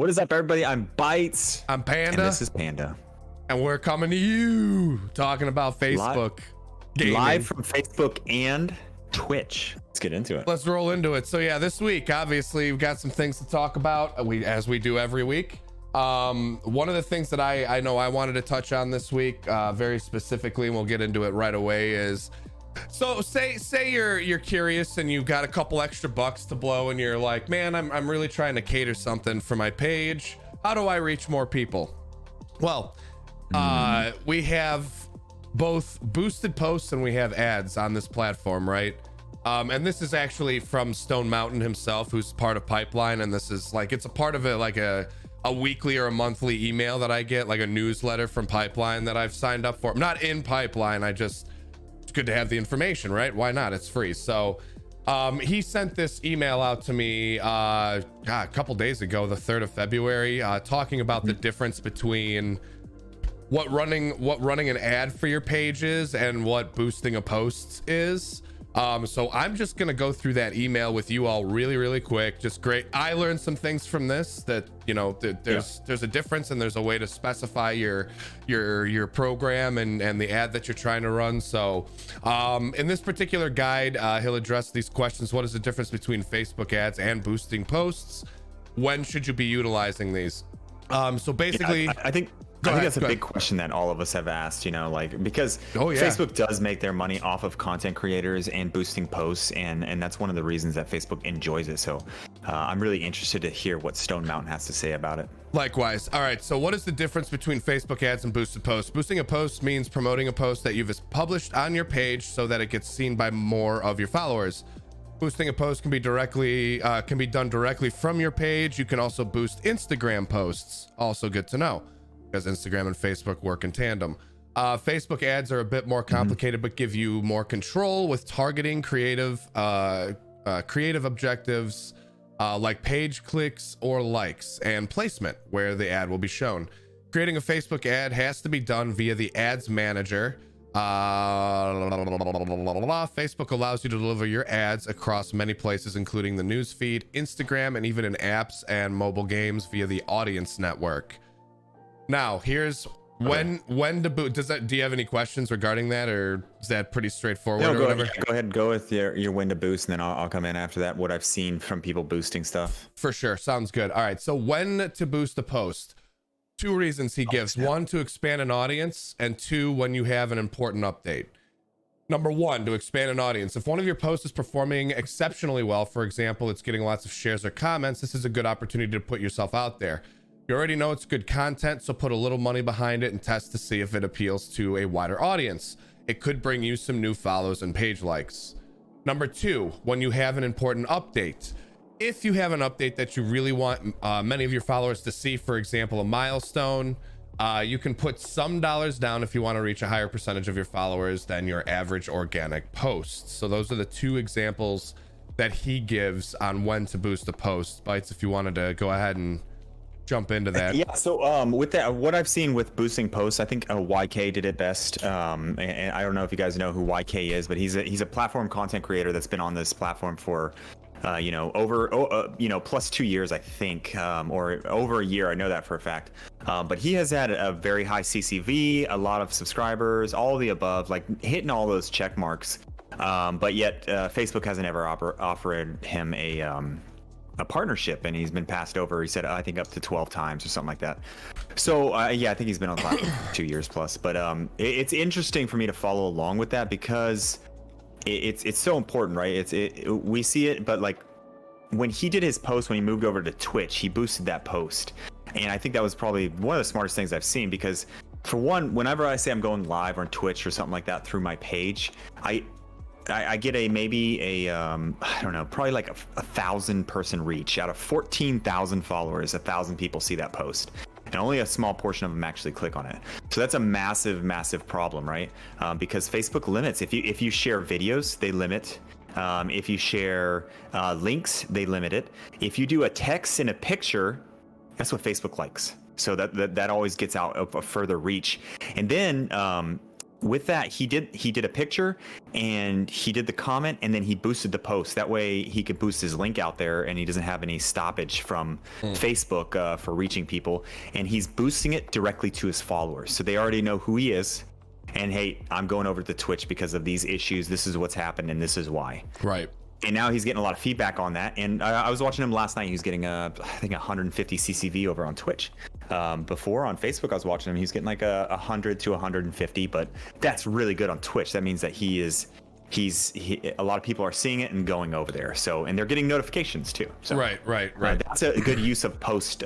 What is up, everybody? I'm Bites. I'm Panda. And this is Panda. And we're coming to you talking about Facebook gaming. Live from Facebook and Twitch. Let's get into it. Let's roll into it. So yeah, this week, obviously, we've got some things to talk about, as we do every week. One of the things that I know I wanted to touch on this week, very specifically, and we'll get into it right away, is so say you're curious and you've got a couple extra bucks to blow and you're like, man, I'm really trying to cater something for my page. How do I reach more people? Well, we have both boosted posts and we have ads on this platform, right? And this is actually from Stone Mountain himself, who's part of Pipeline, and this is like, it's a part of it, like a weekly or a monthly email that I get, like a newsletter from Pipeline that I've signed up for. I'm not in Pipeline, it's good to have the information, right? Why not? It's free. So he sent this email out to me a couple days ago, the 3rd of February, talking about the difference between what running an ad for your page is and what boosting a post is. So I'm just gonna go through that email with you all really quick. Just great. I learned some things from this, that you know there's a difference and there's a way to specify your program and the ad that you're trying to run. So in this particular guide, he'll address these questions. What is the difference between Facebook ads and boosting posts? When should you be utilizing these? So basically, I think that's a big question that all of us have asked, because Facebook does make their money off of content creators and boosting posts, and that's one of the reasons that Facebook enjoys it. So I'm really interested to hear what Stone Mountain has to say about it. Likewise. All right, so what is the difference between Facebook ads and boosted posts? Boosting a post means promoting a post that you've published on your page so that it gets seen by more of your followers. Boosting a post can be done directly from your page. You can also boost Instagram posts. Also good to know, because Instagram and Facebook work in tandem. Facebook ads are a bit more complicated, but give you more control with targeting, creative objectives like page clicks or likes, and placement where the ad will be shown. Creating a Facebook ad has to be done via the ads manager. Facebook allows you to deliver your ads across many places, including the news feed, Instagram, and even in apps and mobile games via the audience network. Now, here's when to boost. Do you have any questions regarding that, or is that pretty straightforward? No, go ahead, go with your when to boost, and then I'll come in after that. What I've seen from people boosting stuff. For sure, sounds good. All right, so when to boost a post? 2 reasons he gives: 1, to expand an audience, and 2, when you have an important update. Number 1, to expand an audience. If one of your posts is performing exceptionally well, for example, it's getting lots of shares or comments, this is a good opportunity to put yourself out there. You already know it's good content, so put a little money behind it and test to see if it appeals to a wider audience. It could bring you some new follows and page likes. Number 2, when you have an important update. If you have an update that you really want many of your followers to see, for example, a milestone, you can put some dollars down if you want to reach a higher percentage of your followers than your average organic posts. So those are the 2 examples that he gives on when to boost a post. Bites, if you wanted to go ahead and jump into that. Yeah, so with that, what I've seen with boosting posts, I think YK did it best. And I don't know if you guys know who YK is, but he's a platform content creator that's been on this platform for over plus 2 years, I think, or over a year. I know that for a fact. But he has had a very high CCV, a lot of subscribers, all of the above, like hitting all those check marks. But yet Facebook hasn't ever offered him a partnership, and he's been passed over. He said, I think up to 12 times or something like that. So I think he's been on the platform for 2 years plus. But it's interesting for me to follow along with that, because it's so important, right? We see it, but like when he did his post, when he moved over to Twitch, he boosted that post, and I think that was probably one of the smartest things I've seen, because for one, whenever I say I'm going live on Twitch or something like that through my page, I get maybe I don't know, probably like a 1,000 person reach out of 14,000 followers. 1,000 people see that post, and only a small portion of them actually click on it. So that's a massive problem, right? Because Facebook limits. If you share videos, they limit. If you share links, they limit it. If you do a text and a picture, that's what Facebook likes. So that always gets out a further reach. And then with that, he did a picture and he did the comment and then he boosted the post. That way he could boost his link out there and he doesn't have any stoppage from Facebook for reaching people. And he's boosting it directly to his followers. So they already know who he is. And hey, I'm going over to Twitch because of these issues. This is what's happened and this is why. Right. And now he's getting a lot of feedback on that. And I was watching him last night. He was getting, I think, 150 CCV over on Twitch. Before on Facebook, I was watching him. He was getting like 100 to 150. But that's really good on Twitch. That means that a lot of people are seeing it and going over there. So, and they're getting notifications too. So, right. That's a good use of post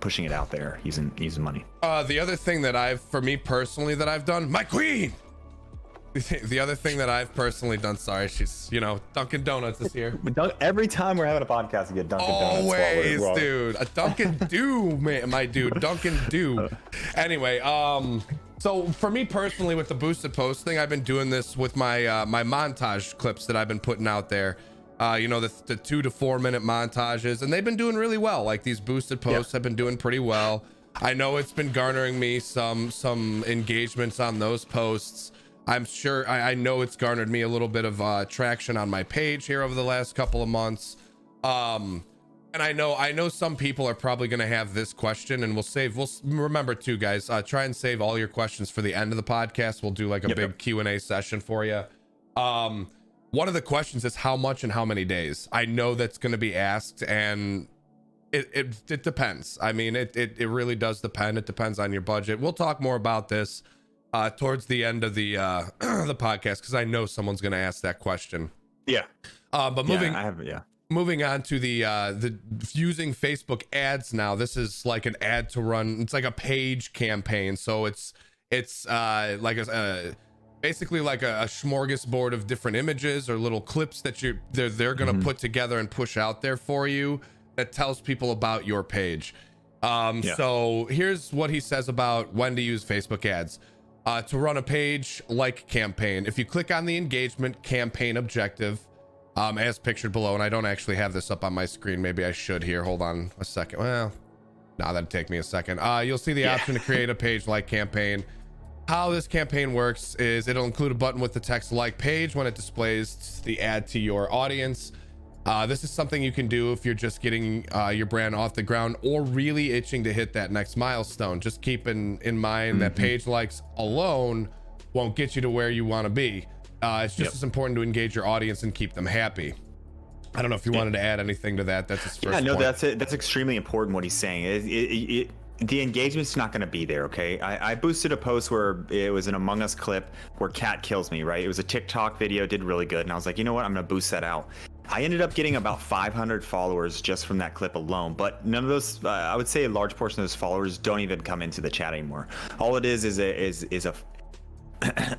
pushing it out there using money. The other thing that for me personally, that I've done, my queen. The other thing that I've personally done, sorry, she's, Dunkin' Donuts is here. Every time we're having a podcast, you get Dunkin' Donuts. Always, dude. A Dunkin' Do, man, my dude. Dunkin' Do. Anyway, so for me personally, with the boosted post thing, I've been doing this with my my montage clips that I've been putting out there. The 2 to 4 minute montages, and they've been doing really well. Like these boosted posts have been doing pretty well. I know it's been garnering me some engagements on those posts. I'm sure I know it's garnered me a little bit of traction on my page here over the last couple of months. And I know some people are probably going to have this question, and we'll remember too, guys, try and save all your questions for the end of the podcast. We'll do like a big Q&A session for you. One of the questions is how much and how many days. I know that's going to be asked, and it depends. I mean, it really does depend. It depends on your budget. We'll talk more about this towards the end of the the podcast, because I know someone's going to ask that question. But moving on to the using Facebook ads now. This is like an ad to run. It's like a page campaign. So it's like basically like a smorgasbord of different images or little clips that they're going to put together and push out there for you that tells people about your page. So here's what he says about when to use Facebook ads. To run a page like campaign, if you click on the engagement campaign objective, as pictured below, and I don't actually have this up on my screen. Maybe I should here. Hold on a second. Well, no, that'd take me a second. You'll see the option to create a page like campaign. How this campaign works is it'll include a button with the text like page when it displays the ad to your audience. This is something you can do if you're just getting your brand off the ground or really itching to hit that next milestone. Just keep in mind that page likes alone won't get you to where you want to be. It's just as important to engage your audience and keep them happy. I don't know if you wanted to add anything to that. That's his first point. That's extremely important what he's saying. The engagement's not going to be there. Okay, I boosted a post where it was an Among Us clip where cat kills me, right? It was a TikTok video, did really good, and I was like, you know what, I'm going to boost that out. I ended up getting about 500 followers just from that clip alone, but none of those, I would say a large portion of those followers don't even come into the chat anymore. All it is a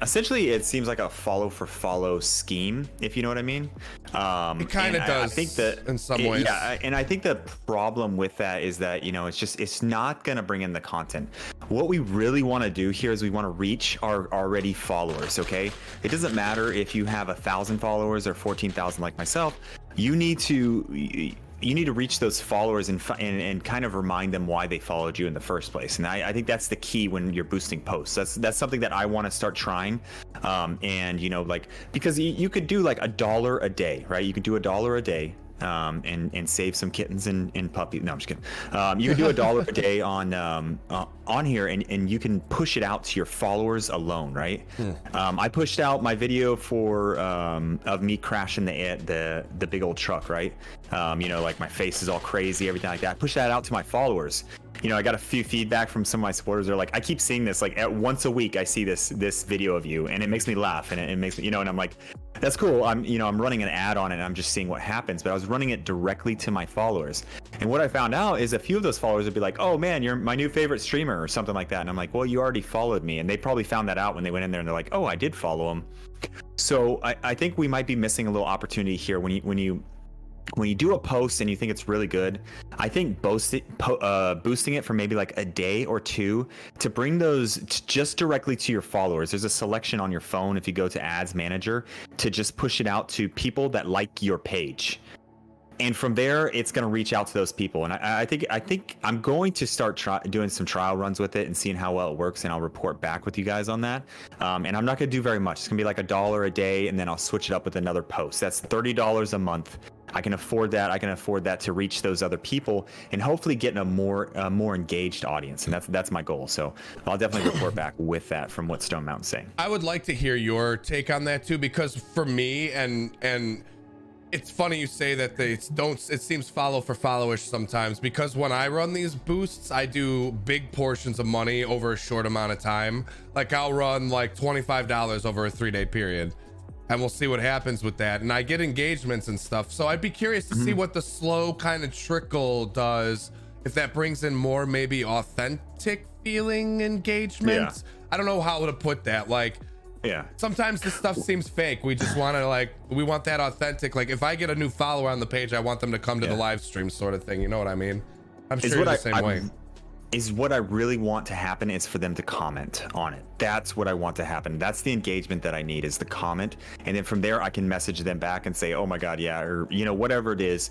essentially it seems like a follow for follow scheme, if you know what I mean. It kind of does. I think that in some ways. Yeah, and I think the problem with that is that, it's not going to bring in the content. What we really want to do here is we want to reach our already followers. Okay, it doesn't matter if you have 1,000 followers or 14,000 like myself. You need to reach those followers and kind of remind them why they followed you in the first place. And I think that's the key when you're boosting posts. That's something that I want to start trying. Because you could do like $1 a day, right? You could do $1 a day. And save some kittens and puppies. No, I'm just kidding. You can do $1 a day on here, and you can push it out to your followers alone, right? I pushed out my video of me crashing the big old truck, right? Like my face is all crazy, everything like that. I pushed that out to my followers. I got a few feedback from some of my supporters. They're like, I keep seeing this, like once a week I see this video of you, and it makes me laugh, and it makes me, and I'm like, that's cool. I'm running an ad on it, and I'm just seeing what happens. But I was running it directly to my followers, and what I found out is a few of those followers would be like, oh man, you're my new favorite streamer or something like that, and I'm like, well, you already followed me, and they probably found that out when they went in there, and they're like, oh, I did follow him. So I think we might be missing a little opportunity here when you do a post and you think it's really good. I think boosting it for maybe like a day or two to bring those just directly to your followers. There's a selection on your phone if you go to Ads Manager to just push it out to people that like your page. And from there, it's going to reach out to those people. And I think I'm going to start doing some trial runs with it and seeing how well it works. And I'll report back with you guys on that. And I'm not going to do very much. It's going to be like $1 a day. And then I'll switch it up with another post. That's $30 a month. I can afford that. I can afford that to reach those other people and hopefully get a more engaged audience. And that's my goal. So I'll definitely report back with that from what Stone Mountain's saying. I would like to hear your take on that too, because for me, and it's funny you say that it seems follow for followish sometimes, because when I run these boosts, I do big portions of money over a short amount of time. Like I'll run like $25 over a 3-day period, and we'll see what happens with that. And I get engagements and stuff. So I'd be curious to see what the slow kind of trickle does, if that brings in more maybe authentic feeling engagements. Yeah. I don't know how to put that. Like, yeah, sometimes this stuff seems fake. We just want to we want that authentic. Like if I get a new follower on the page, I want them to come to the live stream sort of thing. You know what I mean? I'm sure you're the same way. Is what I really want to happen is for them to comment on it. That's what I want to happen. That's the engagement that I need, is the comment. And then from there, I can message them back and say, oh my God, yeah, or, whatever it is,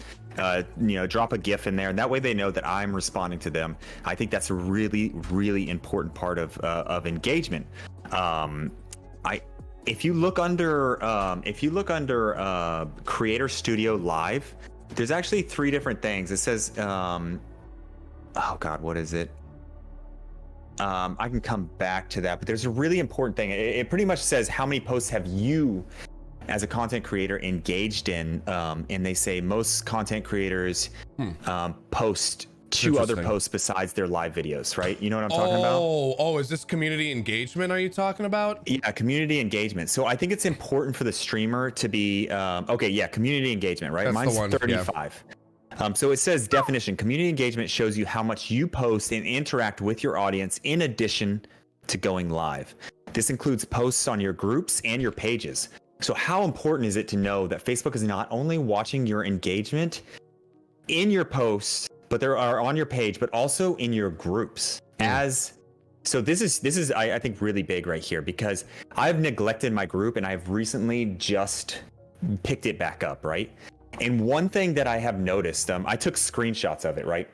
drop a GIF in there. And that way they know that I'm responding to them. I think that's a really, really important part of engagement. If you look under Creator Studio Live, there's actually 3 different things. It says, oh God, what is it? I can come back to that, but there's a really important thing. It pretty much says how many posts have you as a content creator engaged in, and they say most content creators post 2 other posts besides their live videos, right? You know what I'm talking about? Oh, is this community engagement are you talking about? Yeah, community engagement. So I think it's important for the streamer to be, community engagement, right? That's Mine's 35. Yeah. So it says definition, community engagement shows you how much you post and interact with your audience in addition to going live. This includes posts on your groups and your pages. So how important is it to know that Facebook is not only watching your engagement in your posts, but they are on your page, but also in your groups. So this is I think really big right here, because I've neglected my group and I've recently just picked it back up, right? And one thing that I have noticed, I took screenshots of it, right?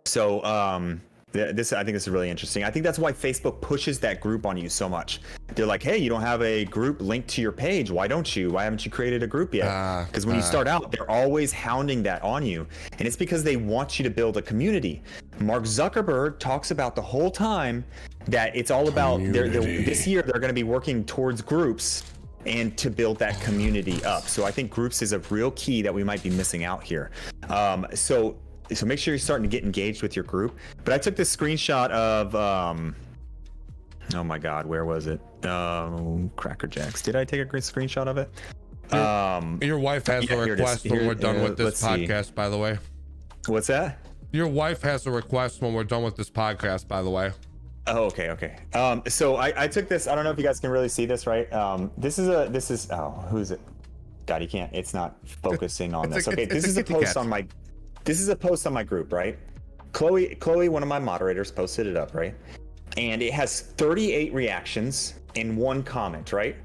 So I think this is really interesting. I think that's why Facebook pushes that group on you so much. They're like, hey, you don't have a group linked to your page. Why don't you? Why haven't you created a group yet? Because when you start out, they're always hounding that on you. And it's because they want you to build a community. Mark Zuckerberg talks about the whole time that it's all about, this year, they're going to be working towards groups and to build that community up. So I think groups is a real key that we might be missing out here. So make sure you're starting to get engaged with your group. But I took this screenshot of, oh my God, where was it? Cracker Jacks. Did I take a great screenshot of it? Your wife has a request when we're done with this podcast, by the way. What's that? Your wife has a request when we're done with this podcast, by the way. Oh, okay. So I took this. I don't know if you guys can really see this, right? This is who is it? God, you can't. It's not focusing on this. Okay, this is a post on my. This is a post on my group, right? Chloe, one of my moderators, posted it up, right? And it has 38 reactions and 1 comment, right?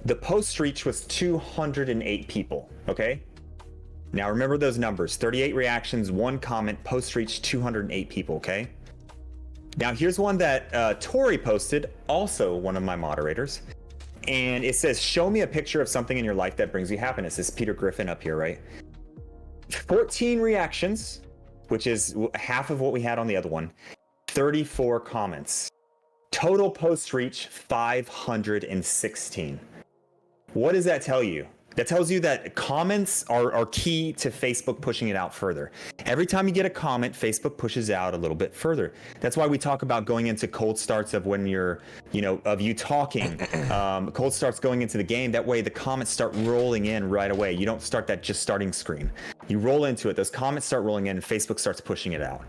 The post reach was 208 people. Okay. Now remember those numbers: 38 reactions, 1 comment, post reach 208 people. Okay. Now here's one that Tori posted, also one of my moderators, and it says, show me a picture of something in your life that brings you happiness. This is Peter Griffin up here, right? 14 reactions, which is half of what we had on the other one. 34 comments. Total post reach 516. What does that tell you? That tells you that comments are key to Facebook pushing it out further. Every time you get a comment, Facebook pushes out a little bit further. That's why we talk about going into cold starts of when you're, of you talking, cold starts going into the game. That way the comments start rolling in right away. You don't start that just starting screen. You roll into it. Those comments start rolling in and Facebook starts pushing it out.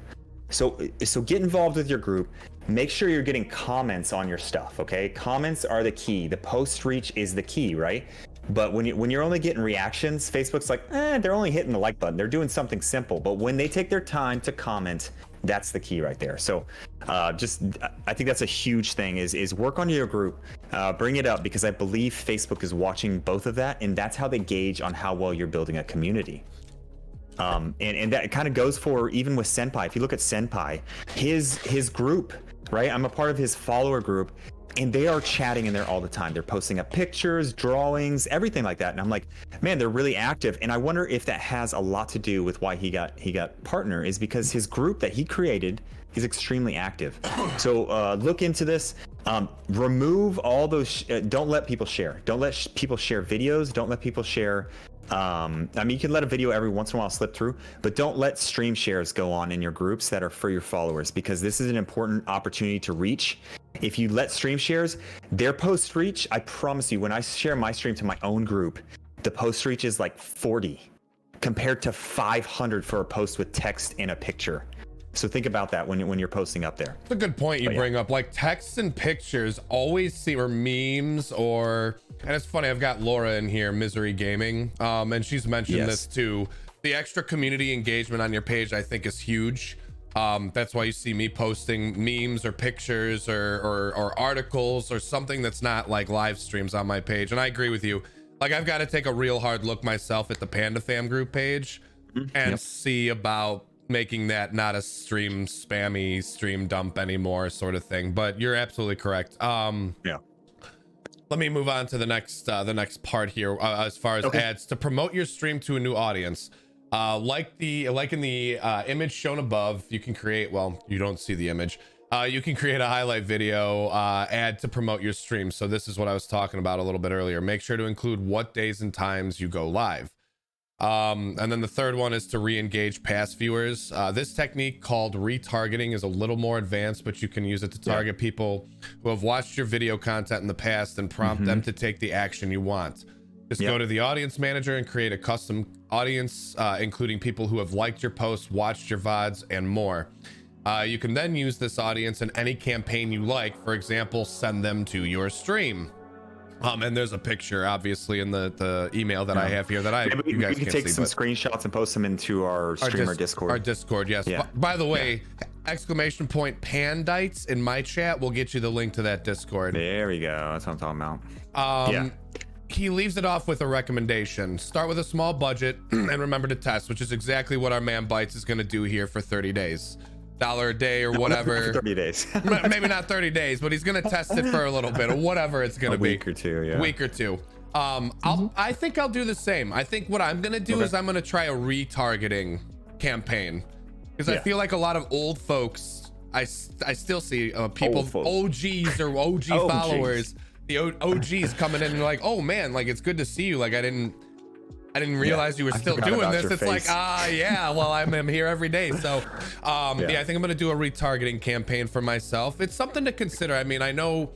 So get involved with your group. Make sure you're getting comments on your stuff, okay? Comments are the key. The post reach is the key, right? But when you're only getting reactions, Facebook's like, they're only hitting the like button. They're doing something simple. But when they take their time to comment, that's the key right there. So I think that's a huge thing is work on your group, bring it up, because I believe Facebook is watching both of that. And that's how they gauge on how well you're building a community. And that kind of goes for even with Senpai. If you look at Senpai, his group, right? I'm a part of his follower group, and they are chatting in there all the time. They're posting up pictures, drawings, everything like that. And I'm like, man, they're really active. And I wonder if that has a lot to do with why he got partner, is because his group that he created is extremely active. So look into this. Remove all those. Don't let people share. Don't let people share videos. Don't let people share. I mean, you can let a video every once in a while slip through, but don't let stream shares go on in your groups that are for your followers, because this is an important opportunity to reach. If you let stream shares, their post reach, I promise you, when I share my stream to my own group, the post reach is like 40 compared to 500 for a post with text and a picture. So think about that when you're posting up there. It's a good point you bring up. Like texts and pictures always seem, or memes, or, and it's funny, I've got Laura in here, Misery Gaming, and she's mentioned this too. The extra community engagement on your page, I think, is huge. That's why you see me posting memes or pictures or articles or something that's not like live streams on my page. And I agree with you. Like, I've got to take a real hard look myself at the Panda Fam group page and see about making that not a spammy stream dump anymore sort of thing. But you're absolutely correct. Let me move on to the next part here, as far as ads to promote your stream to a new audience. Like in the image shown above, you can create, well, you don't see the image. You can create a highlight video ad to promote your stream. So this is what I was talking about a little bit earlier. Make sure to include what days and times you go live. And then the third one is to re-engage past viewers. This technique called retargeting is a little more advanced, but you can use it to target people who have watched your video content in the past and prompt them to take the action you want. Just go to the audience manager and create a custom audience, including people who have liked your posts, watched your VODs, and more. You can then use this audience in any campaign you like. For example, send them to your stream. And there's a picture, obviously, in the email that I have here that you guys can take some screenshots and post them into our streamer Discord. Our Discord, yes. By the way, exclamation point Pandites in my chat will get you the link to that Discord. There we go. That's what I'm talking about. He leaves it off with a recommendation. Start with a small budget and remember to test, which is exactly what our man Bites is going to do here for 30 days. $1 a day or whatever. 30 days. Maybe not 30 days, but he's going to test it for a little bit or whatever it's going to be. Week or two, Week or two. I think I'll do the same. I think what I'm going to do is I'm going to try a retargeting campaign, because I feel like a lot of old folks, I still see people, OGs or OG followers, the OGs coming in and like, oh man, like, it's good to see you. Like, I didn't realize you were still doing this. It's like, well, I'm here every day. So I think I'm gonna do a retargeting campaign for myself. It's something to consider. I mean, I know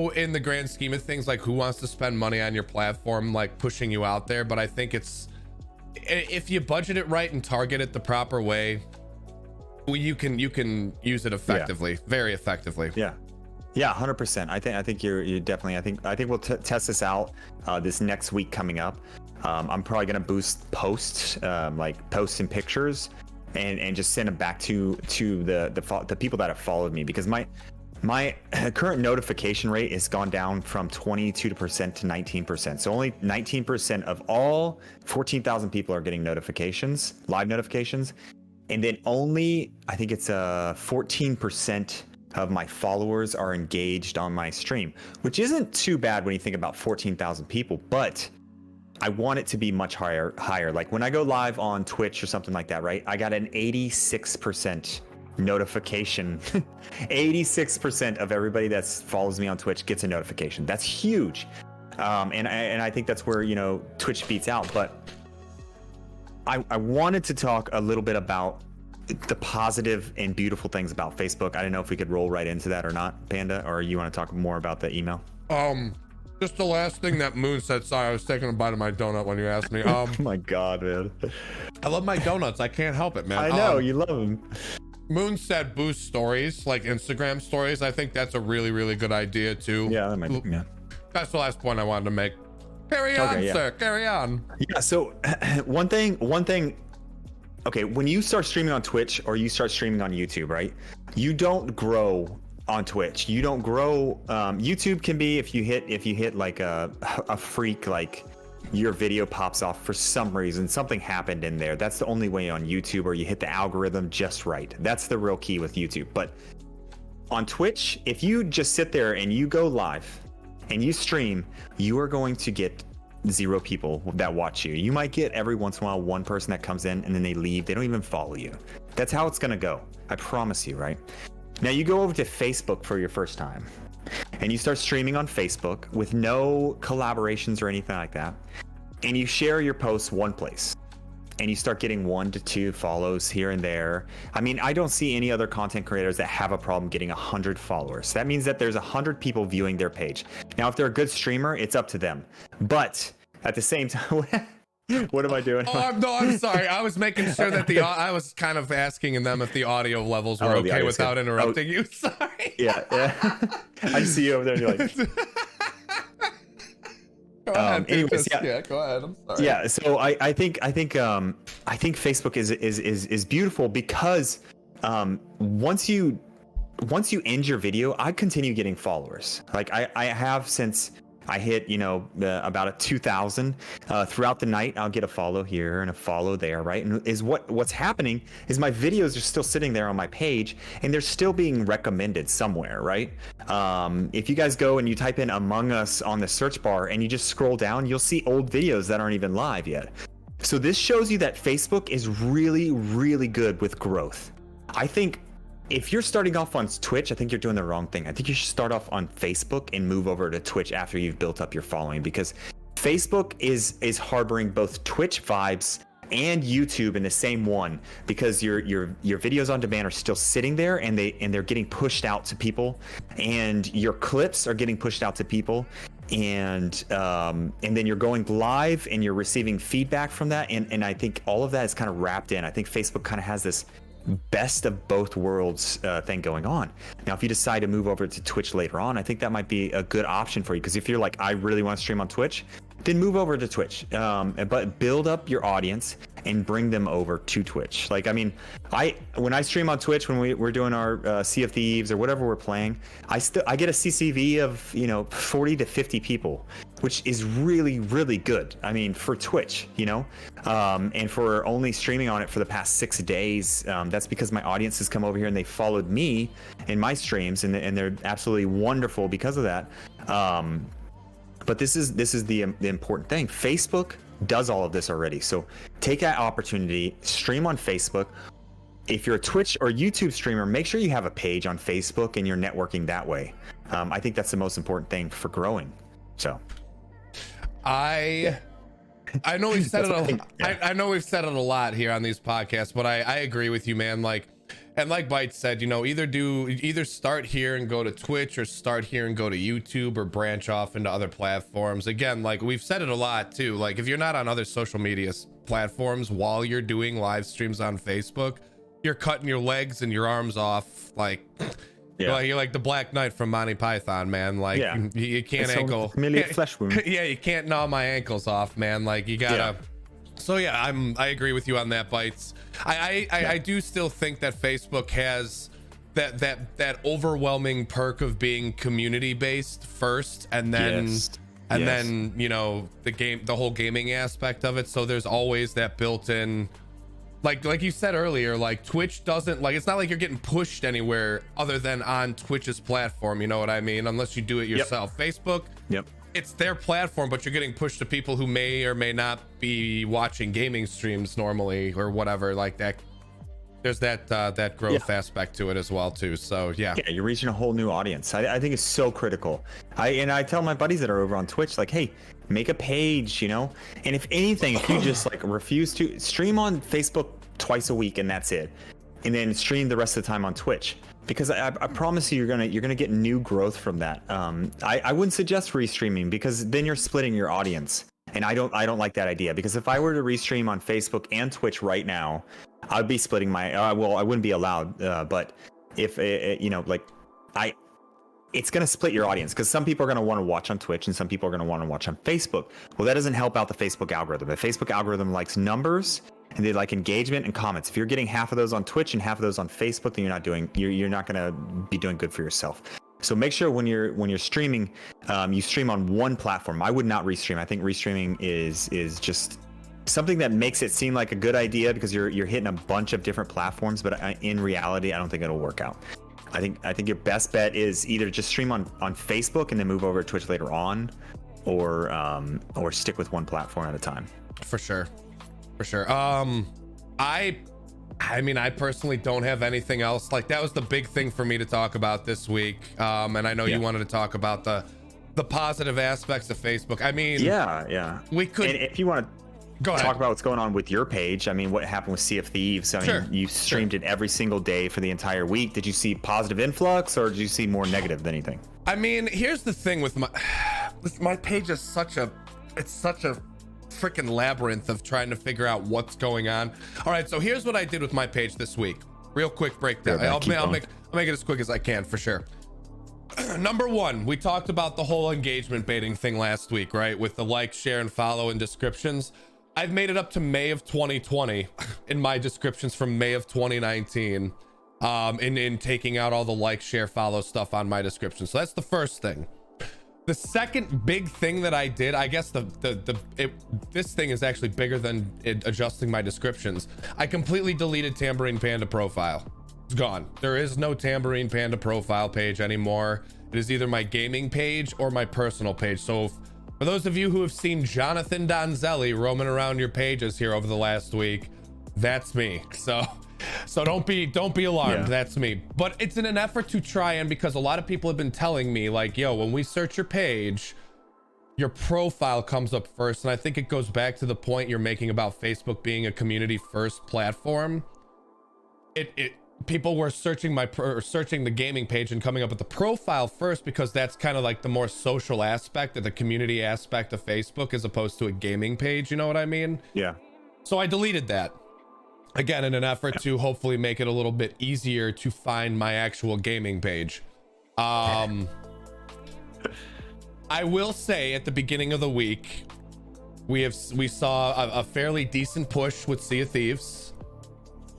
in the grand scheme of things, like, who wants to spend money on your platform, like pushing you out there? But I think if you budget it right and target it the proper way, you can use it effectively, very effectively. Yeah, 100%. I think you're definitely. I think we'll test this out this next week coming up. I'm probably gonna boost posts, like posts and pictures, and just send them back to the people that have followed me, because my current notification rate has gone down from 22% to 19%. So only 19% of all 14,000 people are getting notifications, live notifications, and then only, I think it's 14% of my followers are engaged on my stream, which isn't too bad when you think about 14,000 people, but I want it to be much higher. Like when I go live on Twitch or something like that, right? I got an 86% notification. 86% of everybody that follows me on Twitch gets a notification. That's huge. And I think that's where, Twitch beats out. But I wanted to talk a little bit about the positive and beautiful things about Facebook. I don't know if we could roll right into that or not, Panda, or you want to talk more about the email? Just the last thing that Moon said. Sorry, I was taking a bite of my donut when you asked me. Oh my God, man. I love my donuts. I can't help it, man. I know, you love them. Moon said boost stories, like Instagram stories. I think that's a really, really good idea too. Yeah, that might be, That's the last point I wanted to make. Carry on, sir. Carry on. Yeah, so one thing, okay, when you start streaming on Twitch or you start streaming on YouTube, right? You don't grow on Twitch. You don't grow. YouTube can be if you hit like a freak, like your video pops off for some reason. Something happened in there. That's the only way on YouTube, or you hit the algorithm just right. That's the real key with YouTube. But on Twitch, if you just sit there and you go live and you stream, you are going to get 0 people that watch you. You might get every once in a while one person that comes in and then they leave. They don't even follow you. That's how it's gonna go. I promise you, right? Now you go over to Facebook for your first time and you start streaming on Facebook with no collaborations or anything like that. And you share your posts one place and you start getting 1 to 2 follows here and there. I mean, I don't see any other content creators that have a problem getting 100 followers. That means that there's 100 people viewing their page. Now, if they're a good streamer, it's up to them. But at the same time, what am I doing? Oh, no, I'm sorry. I was making sure that I was kind of asking them if the audio levels were okay without interrupting you. Sorry. Yeah. I see you over there and you're like... Go ahead, anyways, go ahead. I'm sorry. Yeah, so I think Facebook is beautiful because once you end your video, I continue getting followers. Like I have since I hit about a 2,000 throughout the night. I'll get a follow here and a follow there, right? And what's happening is my videos are still sitting there on my page and they're still being recommended somewhere, right? If you guys go and you type in Among Us on the search bar and you just scroll down, you'll see old videos that aren't even live yet. So this shows you that Facebook is really, really good with growth. I think if you're starting off on Twitch, I think you're doing the wrong thing. I think you should start off on Facebook and move over to Twitch after you've built up your following, because Facebook is harboring both Twitch vibes and YouTube in the same one, because your videos on demand are still sitting there and they're getting pushed out to people, and your clips are getting pushed out to people, and then you're going live and you're receiving feedback from that, and I think all of that is kind of wrapped in. I think Facebook kind of has this best of both worlds thing going on. Now, if you decide to move over to Twitch later on, I think that might be a good option for you, because if you're like, I really want to stream on Twitch, then move over to Twitch, but build up your audience and bring them over to Twitch. Like, I mean, when I stream on Twitch, when we're doing our Sea of Thieves or whatever we're playing, I get a CCV of 40 to 50 people, which is really, really good. I mean, for Twitch, and for only streaming on it for the past 6 days, that's because my audience has come over here and they followed me in my streams, and they're absolutely wonderful because of that. But this is the important thing. Facebook does all of this already. So take that opportunity, stream on Facebook. If you're a Twitch or YouTube streamer, make sure you have a page on Facebook and you're networking that way. I think that's the most important thing for growing. So I know we've said it I know we've said it a lot here on these podcasts, but I agree with you, man. And like Byte said, either start here and go to Twitch, or start here and go to YouTube, or branch off into other platforms. Again, like we've said it a lot too, like if you're not on other social media platforms while you're doing live streams on Facebook, you're cutting your legs and your arms off. Like, you're like the Black Knight from Monty Python, man. Like, you can't flesh wound. Yeah, you can't gnaw my ankles off, man. Like, you gotta. So yeah, I agree with you on that, Bytes. I do still think that Facebook has that overwhelming perk of being community based first, and then then the whole gaming aspect of it. So there's always that built in, like you said earlier, like Twitch doesn't, like, it's not like you're getting pushed anywhere other than on Twitch's platform, you know what I mean, unless you do it yourself. Facebook, it's their platform, but you're getting pushed to people who may or may not be watching gaming streams normally or whatever, like that. There's that growth aspect to it as well too. So yeah, you're reaching a whole new audience. I think it's so critical. I tell my buddies that are over on Twitch, like, hey, make a page, and if anything, if you just like refuse to stream on Facebook twice a week and that's it, and then stream the rest of the time on Twitch, because I promise you, you're gonna get new growth from that. I wouldn't suggest restreaming, because then you're splitting your audience, and I don't like that idea, because if I were to restream on Facebook and Twitch right now, I'd be splitting my I wouldn't be allowed, but if it's going to split your audience, because some people are going to want to watch on Twitch and some people are going to want to watch on Facebook. Well, that doesn't help out the Facebook algorithm. The Facebook algorithm likes numbers, and they like engagement and comments. If you're getting half of those on Twitch and half of those on Facebook, then you're not going to be doing good for yourself. So make sure when you're streaming, you stream on one platform. I would not restream. I think restreaming is just something that makes it seem like a good idea because you're hitting a bunch of different platforms, but in reality, I don't think it'll work out. I think your best bet is either just stream on Facebook and then move over to Twitch later on, or stick with one platform at a time. For sure. I mean, I personally don't have anything else. Like, that was the big thing for me to talk about this week. And I know you wanted to talk about the positive aspects of Facebook. I mean, yeah. We could, and if you want to talk about what's going on with your page, I mean, what happened with Sea of Thieves? I mean, you streamed it every single day for the entire week. Did you see positive influx, or did you see more negative than anything? I mean, here's the thing with my page is such a freaking labyrinth of trying to figure out what's going on. All right, so here's what I did with my page this week. Real quick breakdown. I'll make it as quick as I can, for sure. Number one, we talked about the whole engagement baiting thing last week, right? With the like, share, and follow and descriptions. I've made it up to May of 2020 in my descriptions from May of 2019, in taking out all the like, share, follow stuff on my description. So that's the first thing. The second big thing that I did, I guess this thing is actually bigger than adjusting my descriptions. I completely deleted Tambourine Panda profile. It's gone. There is no Tambourine Panda profile page anymore. It is either my gaming page or my personal page. So for those of you who have seen Jonathan Donzelli roaming around your pages here over the last week, that's me. So don't be alarmed. Yeah. That's me. But it's in an effort to try, and because a lot of people have been telling me, like, yo, when we search your page, your profile comes up first. And I think it goes back to the point you're making about Facebook being a community first platform. People were searching the gaming page and coming up with the profile first, because that's kind of like the more social aspect of the community aspect of Facebook, as opposed to a gaming page. You know what I mean? Yeah. So I deleted that. Again, in an effort to hopefully make it a little bit easier to find my actual gaming page. I will say at the beginning of the week, we saw a fairly decent push with Sea of Thieves.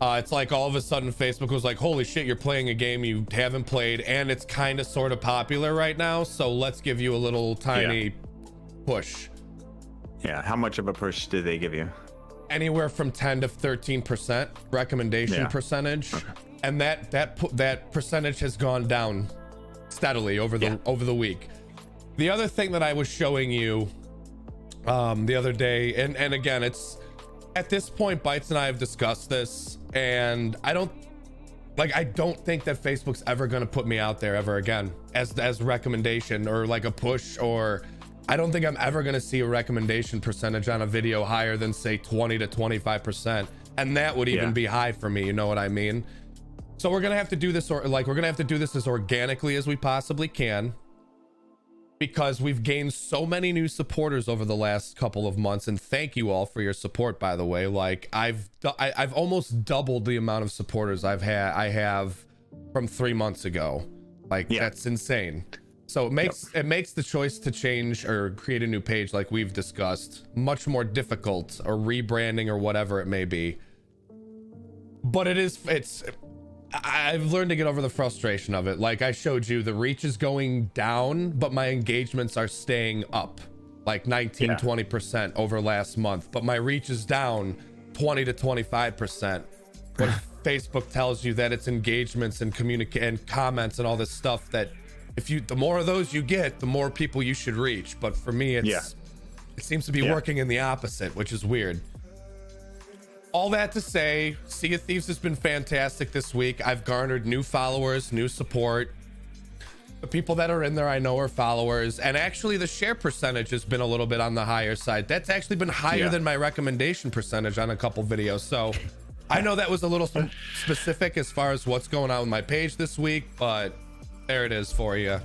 It's like all of a sudden Facebook was like, holy shit, you're playing a game you haven't played, and it's kind of sort of popular right now, so let's give you a little tiny push. Yeah, how much of a push did they give you? Anywhere from 10 to 13% recommendation percentage. Okay. And that percentage has gone down steadily over the week. The other thing that I was showing you the other day, and again, it's at this point, Bites and I have discussed this, and I don't think that Facebook's ever going to put me out there ever again as recommendation or like a push, or I don't think I'm ever going to see a recommendation percentage on a video higher than, say, 20 to 25%. And that would even be high for me. You know what I mean? So we're going to have to do this, we're going to have to do this as organically as we possibly can, because we've gained so many new supporters over the last couple of months. And thank you all for your support, by the way. Like, I've almost doubled the amount of supporters I have from 3 months ago. Like, that's insane. So it makes the choice to change or create a new page, like we've discussed, much more difficult, or rebranding or whatever it may be. But I've learned to get over the frustration of it. Like I showed you, the reach is going down, but my engagements are staying up, like 19-20% over last month. But my reach is down 20 to 25%. When Facebook tells you that it's engagements and and comments and all this stuff, that the more of those you get, the more people you should reach. But for me, it seems to be working in the opposite, which is weird. All that to say, Sea of Thieves has been fantastic this week. I've garnered new followers, new support. The people that are in there I know are followers, and actually the share percentage has been a little bit on the higher side. That's actually been higher than my recommendation percentage on a couple videos. So I know that was a little specific as far as what's going on with my page this week, but there it is for you.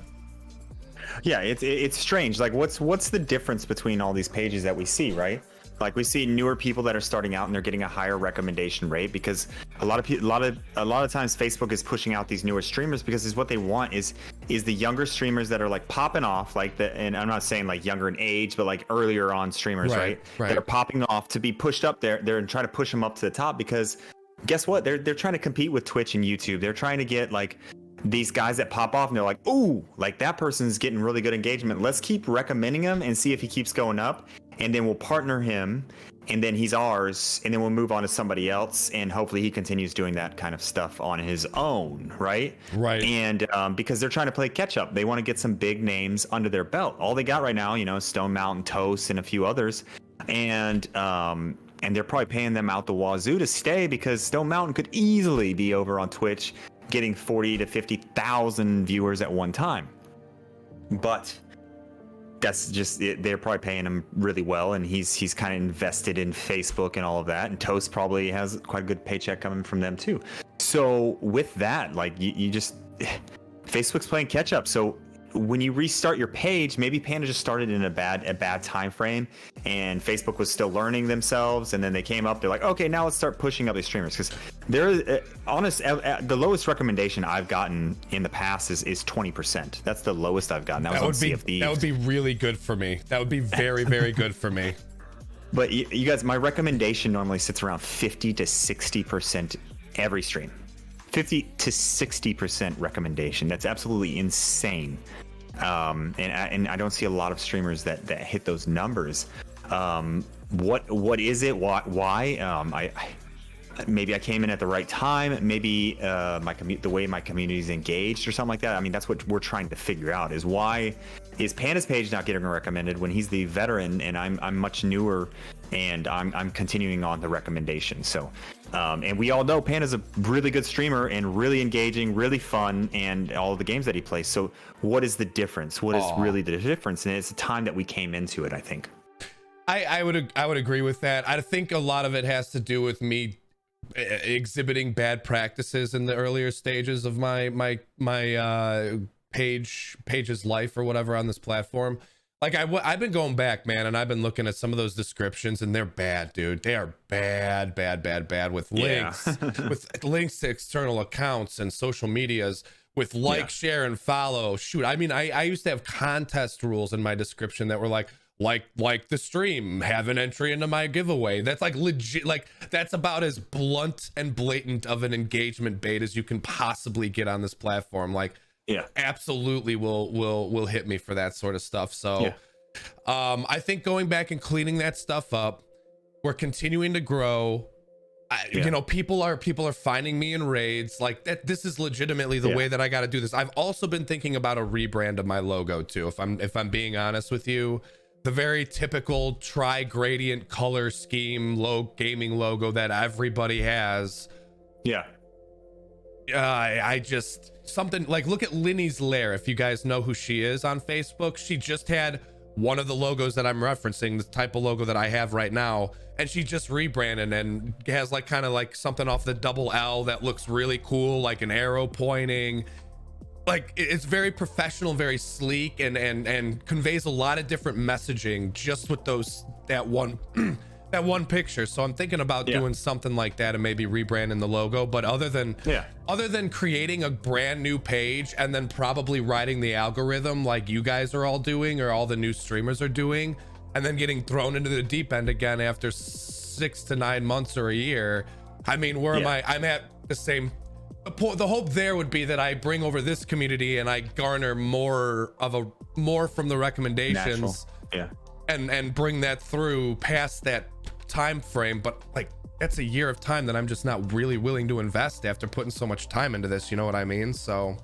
Yeah, it's strange. Like, what's the difference between all these pages that we see, right? Like, we see newer people that are starting out and they're getting a higher recommendation rate, because a lot of times Facebook is pushing out these newer streamers because is what they want is the younger streamers that are like popping off, like and I'm not saying like younger in age, but like earlier on streamers, right? That are popping off to be pushed up there. They're trying to push them up to the top, because guess what? They're trying to compete with Twitch and YouTube. They're trying to get like these guys that pop off and they're like, ooh, like that person's getting really good engagement. Let's keep recommending him and see if he keeps going up. And then we'll partner him, and then he's ours, and then we'll move on to somebody else, and hopefully he continues doing that kind of stuff on his own, right? Right. And because they're trying to play catch up, they want to get some big names under their belt. All they got right now, you know, Stone Mountain, Toast, and a few others, and they're probably paying them out the wazoo to stay, because Stone Mountain could easily be over on Twitch getting 40 to 50,000 viewers at one time. But that's just it. They're probably paying him really well, and he's kind of invested in Facebook and all of that. And Toast probably has quite a good paycheck coming from them too. So with that, like you just Facebook's playing catch up. So when you restart your page, maybe Panda just started in a bad time frame, and Facebook was still learning themselves, and then they came up. They're like, okay, now let's start pushing up these streamers, because they're honest. The lowest recommendation I've gotten in the past is 20%. That's the lowest I've gotten. That would be really good for me. That would be very, very good for me. But you guys, my recommendation normally sits around 50 to 60% every stream. 50 to 60% recommendation. That's absolutely insane. And I don't see a lot of streamers that hit those numbers. What is it? Why? Maybe I came in at the right time. Maybe the way my community is engaged or something like that. I mean, that's what we're trying to figure out, is why is Panda's page not getting recommended when he's the veteran and I'm much newer, and I'm continuing on the recommendation. So, and we all know Panda's a really good streamer and really engaging, really fun, and all of the games that he plays. So what is the difference? What is really the difference? And it's the time that we came into it, I think. I would agree with that. I think a lot of it has to do with me exhibiting bad practices in the earlier stages of my page's life or whatever on this platform. Like I've been going back, man, and I've been looking at some of those descriptions, and they're bad, dude. They are bad with links, with links to external accounts and social medias, with like, share, and follow. Shoot, I mean, I used to have contest rules in my description that were like the stream, have an entry into my giveaway. That's like legit, like that's about as blunt and blatant of an engagement bait as you can possibly get on this platform. Like, absolutely will hit me for that sort of stuff. So I think going back and cleaning that stuff up, we're continuing to grow. You know, people are finding me in raids like that. This is legitimately the way that I got to do this. I've also been thinking about a rebrand of my logo too, if I'm being honest with you. The very typical tri-gradient color scheme gaming logo that everybody has. I just, something like, look at Linny's Lair, if you guys know who she is on Facebook. She just had one of the logos that I'm referencing, the type of logo that I have right now, and she just rebranded and has like kind of like something off the double L that looks really cool, like an arrow pointing. Like, it's very professional, very sleek, and conveys a lot of different messaging just with that one picture. So I'm thinking about doing something like that and maybe rebranding the logo. But other than creating a brand new page and then probably writing the algorithm like you guys are all doing, or all the new streamers are doing, and then getting thrown into the deep end again after 6 to 9 months or a year. I mean, where am I? I'm at the same. The hope there would be that I bring over this community and I garner more from the recommendations, and bring that through past that time frame. But like, that's a year of time that I'm just not really willing to invest after putting so much time into this. You know what I mean? So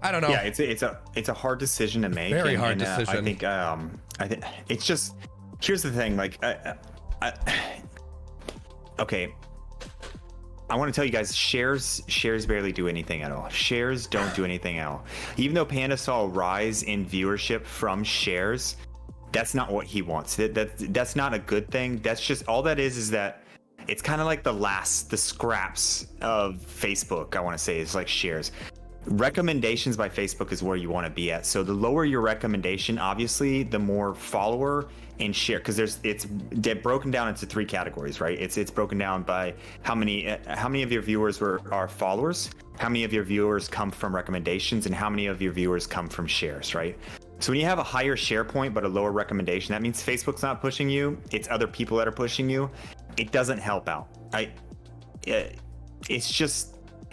I don't know. Yeah, it's a hard decision to make. Very hard decision. I think it's just, here's the thing. Like, okay. I want to tell you guys, shares barely do anything at all. Shares don't do anything at all. Even though Panda saw a rise in viewership from shares, that's not what he wants. That's not a good thing. That's just, all that is that it's kind of like the scraps of Facebook, I want to say, is like shares. Recommendations by Facebook is where you want to be at. So the lower your recommendation, obviously, the more follower and share, because it's broken down into 3 categories, right? It's broken down by how many of your viewers are followers, how many of your viewers come from recommendations, and how many of your viewers come from shares, right? So when you have a higher share point but a lower recommendation, that means Facebook's not pushing you, it's other people that are pushing you. It doesn't help out.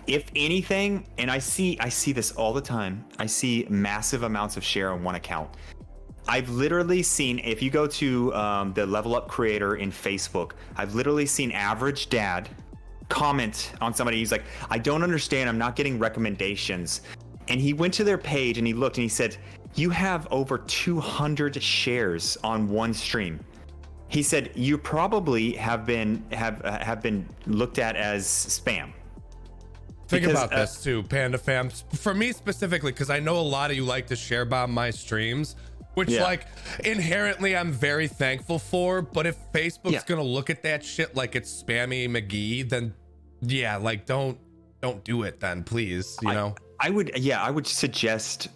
If anything, and I see this all the time, I see massive amounts of share on one account. I've literally seen, if you go to the Level Up creator in Facebook, I've literally seen average dad comment on somebody. He's like, I don't understand, I'm not getting recommendations. And he went to their page and he looked and he said, you have over 200 shares on one stream. He said, you probably have been looked at as spam. Think about this too, Panda fam. For me specifically, because I know a lot of you like to share bomb my streams, which like inherently I'm very thankful for. But if Facebook's gonna look at that shit like it's spammy McGee, then yeah, like don't do it then, please. You know, I would suggest.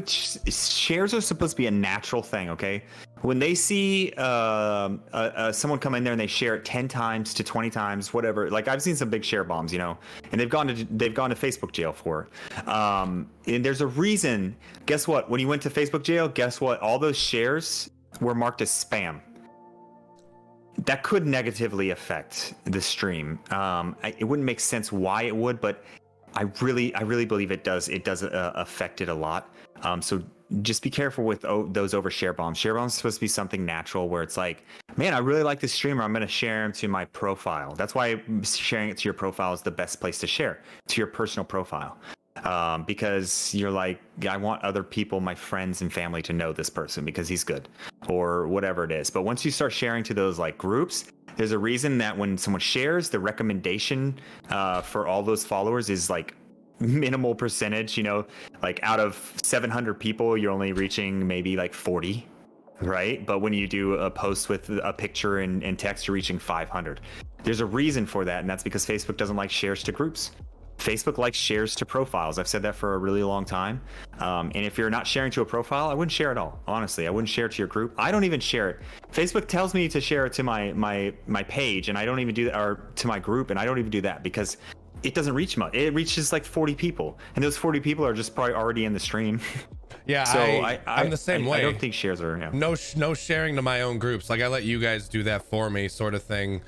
Shares are supposed to be a natural thing, okay? When they see someone come in there and they share it 10 times to 20 times, whatever. Like I've seen some big share bombs, you know, and they've gone to Facebook jail for it. And there's a reason. Guess what? When you went to Facebook jail, guess what? All those shares were marked as spam. That could negatively affect the stream. It wouldn't make sense why it would, but I really believe it does. It does affect it a lot. So just be careful with those over share bombs. Share bombs is supposed to be something natural where it's like, man, I really like this streamer. I'm going to share him to my profile. That's why sharing it to your profile is the best place to share, to your personal profile. Because you're like, I want other people, my friends and family, to know this person because he's good or whatever it is. But once you start sharing to those like groups, there's a reason that when someone shares, the recommendation for all those followers is like minimal percentage, you know, like out of 700 people, you're only reaching maybe like 40, right? But when you do a post with a picture and text, you're reaching 500. There's a reason for that, and that's because Facebook doesn't like shares to groups. Facebook likes shares to profiles. I've said that for a really long time. And if you're not sharing to a profile, I wouldn't share at all. Honestly, I wouldn't share it to your group. I don't even share it. Facebook tells me to share it to my page, and I don't even do that, or to my group, and I don't even do that because it doesn't reach much. It reaches like 40 people, and those 40 people are just probably already in the stream. Yeah, so I'm the same way. I don't think shares are. Yeah. No sharing to my own groups. Like I let you guys do that for me, sort of thing.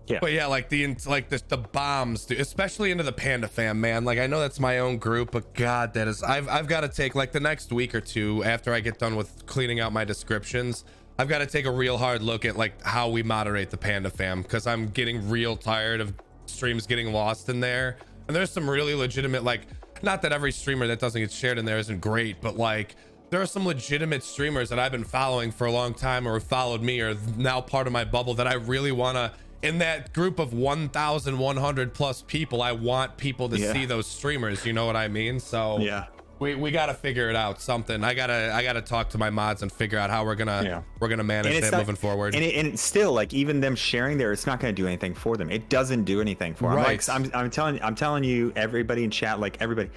Yeah. But yeah, like the bombs, dude, especially into the Panda fam, man. Like I know that's my own group, but God, that is I've got to take like the next week or two after I get done with cleaning out my descriptions. I've got to take a real hard look at like how we moderate the Panda fam, because I'm getting real tired of streams getting lost in there. And there's some really legitimate, like, not that every streamer that doesn't get shared in there isn't great, but like there are some legitimate streamers that I've been following for a long time or followed me or now part of my bubble that I really want to, in that group of 1,100 plus people, I want people to see those streamers, you know what I mean? So yeah, we got to figure it out, something. I gotta talk to my mods and figure out how we're gonna manage that moving forward. And it's still like, even them sharing there, it's not gonna do anything for them. It doesn't do anything for them. Right. Like, I'm telling you, everybody in chat, like everybody,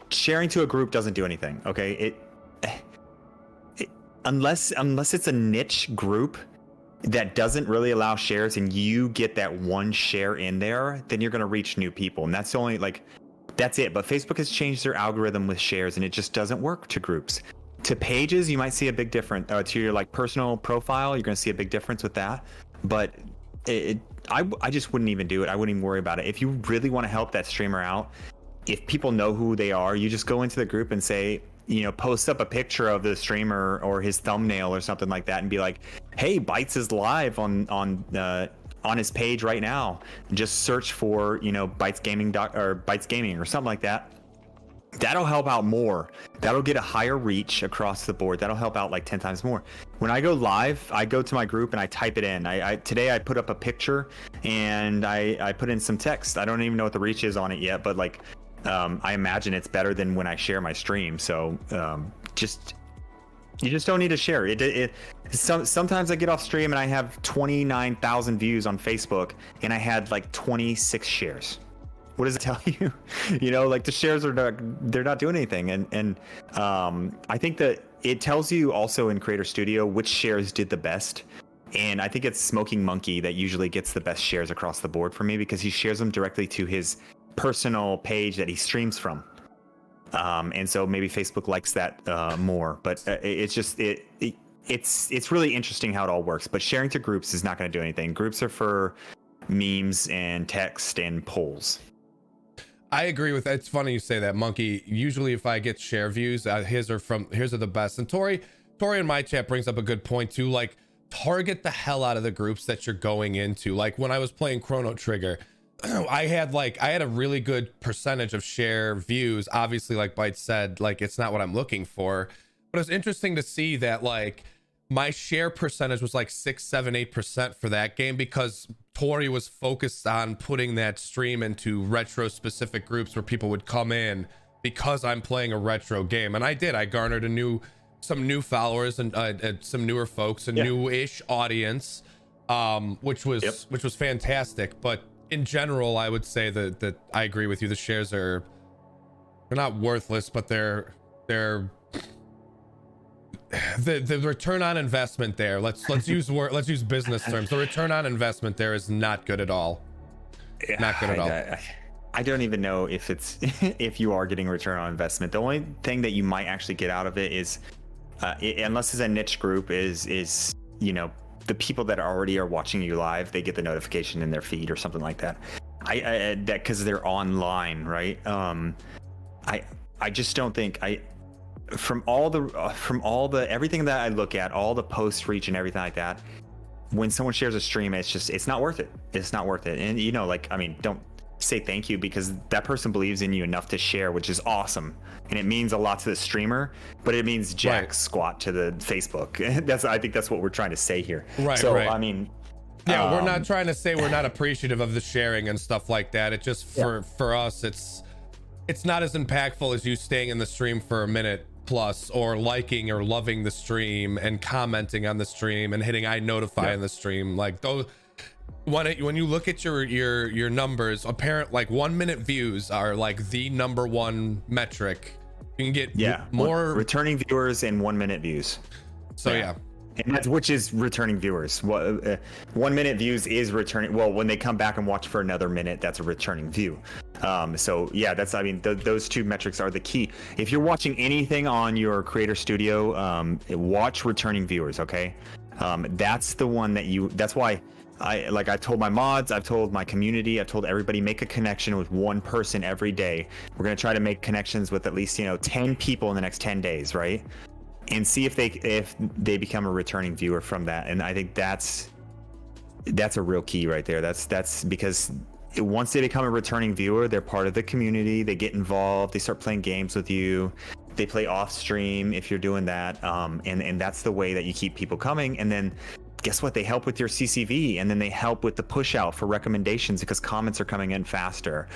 sharing to a group doesn't do anything. Okay, unless it's a niche group that doesn't really allow shares, and you get that one share in there, then you're gonna reach new people, and that's only like. That's it. But Facebook has changed their algorithm with shares, and it just doesn't work to groups. To pages, you might see a big difference. To your like personal profile, you're going to see a big difference with that. But I just wouldn't even do it. I wouldn't even worry about it. If you really want to help that streamer out, if people know who they are, you just go into the group and say, you know, post up a picture of the streamer or his thumbnail or something like that, and be like, "Hey, Bytes is live on his page right now. Just search for, you know, Bytes Gaming or Bytes Gaming or something like that." That'll help out more. That'll get a higher reach across the board. That'll help out like 10 times more. When I go live, I go to my group and I type it in. Today I put up a picture and I put in some text. I don't even know what the reach is on it yet, but like I imagine it's better than when I share my stream. So you just don't need to share it. Sometimes I get off stream and I have 29,000 views on Facebook, and I had like 26 shares. What does it tell you? You know, like the shares they're not doing anything. And I think that it tells you also in Creator Studio which shares did the best. And I think it's Smoking Monkey that usually gets the best shares across the board for me, because he shares them directly to his personal page that he streams from. And so maybe Facebook likes that more, but it's really interesting how it all works. But sharing to groups is not going to do anything. Groups are for memes and text and polls. I agree with that. It's funny you say that, Monkey. Usually if I get share views, his are the best. And Tori in my chat brings up a good point too. Like, target the hell out of the groups that you're going into. Like when I was playing Chrono Trigger, I had a really good percentage of share views. Obviously, like Byte said, like it's not what I'm looking for, but it's interesting to see that like my share percentage was like 6, 7, 8% for that game, because Tori was focused on putting that stream into retro specific groups where people would come in because I'm playing a retro game. And I garnered some new followers and some newer folks, a new-ish audience, which was fantastic. But in general, I would say that I agree with you. The shares they're not worthless, but they're the return on investment there. Let's use business terms. The return on investment there is not good at all. Not good at all. I don't even know if it's if you are getting return on investment. The only thing that you might actually get out of it is, unless it's a niche group, is the people that already are watching you live, they get the notification in their feed or something like that. That because they're online, right? I just don't think from all the everything that I look at, all the post reach and everything like that, when someone shares a stream, it's not worth it. It's not worth it. And don't say thank you, because that person believes in you enough to share, which is awesome, and it means a lot to the streamer, but it means jack squat to the Facebook. I think that's what we're trying to say here. Right. So right. We're not trying to say we're not appreciative of the sharing and stuff like that. It just for us, it's not as impactful as you staying in the stream for a minute plus, or liking or loving the stream and commenting on the stream and hitting I notify in the stream. Like those, when you look at your numbers, apparent like 1 minute views are like the number one metric. You can get more returning viewers and 1 minute views. So yeah. And that's, which is returning viewers. 1 minute views is returning. Well, when they come back and watch for another minute, that's a returning view. So yeah, that's, those two metrics are the key. If you're watching anything on your creator studio, watch returning viewers. Okay. That's the one that's why I told my mods, I've told my community, I've told everybody, make a connection with one person every day. We're going to try to make connections with at least, 10 people in the next 10 days. Right. And see if they become a returning viewer from that. And I think that's a real key right there. That's because once they become a returning viewer, they're part of the community. They get involved. They start playing games with you. They play off stream if you're doing that. And that's the way that you keep people coming. And then guess what? They help with your CCV, and then they help with the push out for recommendations, because comments are coming in faster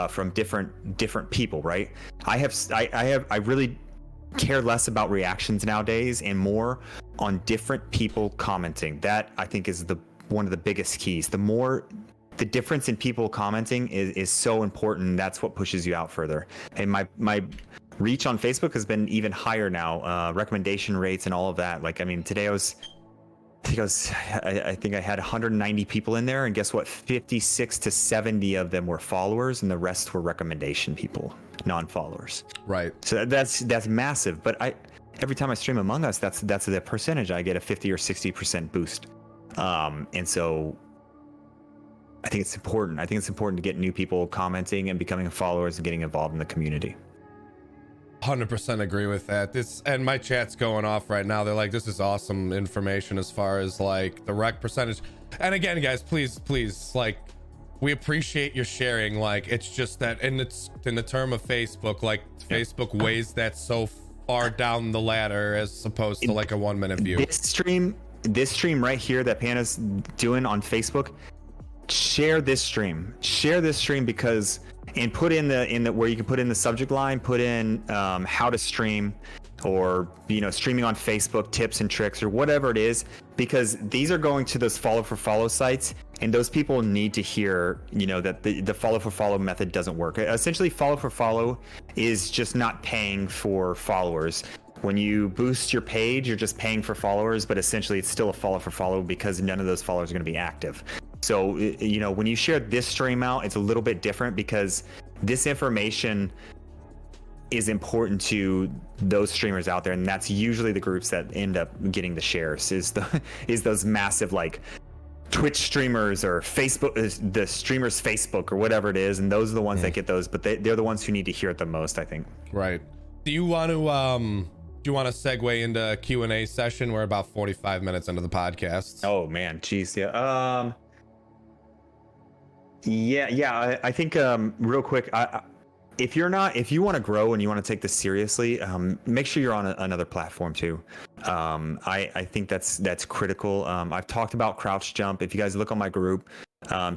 from different people. Right. I really care less about reactions nowadays and more on different people commenting. That I think is one of the biggest keys. The difference in people commenting is so important. That's what pushes you out further. And my reach on Facebook has been even higher now. Recommendation rates and all of that. Like, today I think I had 190 people in there, and guess what? 56 to 70 of them were followers, and the rest were recommendation people, non-followers. Right. So that's massive. But every time I stream Among Us, that's the percentage. I get a 50 or 60% boost. And so I think it's important. I think it's important to get new people commenting and becoming followers and getting involved in the community. 100% agree with that. And my chat's going off right now. They're like, this is awesome information as far as like the rec percentage. And again, guys, please, like, we appreciate your sharing. Like, it's just that in the term of Facebook, like Facebook weighs that so far down the ladder as opposed to like a 1 minute view. This stream right here that Panda's doing on Facebook, share this stream because, and put in the where you can put in the subject line, put in how to stream, or streaming on Facebook, tips and tricks, or whatever it is, because these are going to those follow for follow sites, and those people need to hear that the follow for follow method doesn't work. Essentially, follow for follow is just not paying for followers. When you boost your page, you're just paying for followers, but essentially it's still a follow for follow because none of those followers are going to be active. So, when you share this stream out, it's a little bit different because this information is important to those streamers out there. And that's usually the groups that end up getting the shares is those massive, like Twitch streamers or Facebook, the streamers Facebook or whatever it is, and those are the ones that get those, but they're the ones who need to hear it the most, I think. Right. Do you want to segue into Q&A session? We're about 45 minutes into the podcast. Oh man, geez, yeah. I think real quick, if you want to grow and you want to take this seriously, make sure you're on another platform too. I think that's critical. I've talked about Crouch Jump. If you guys look on my group,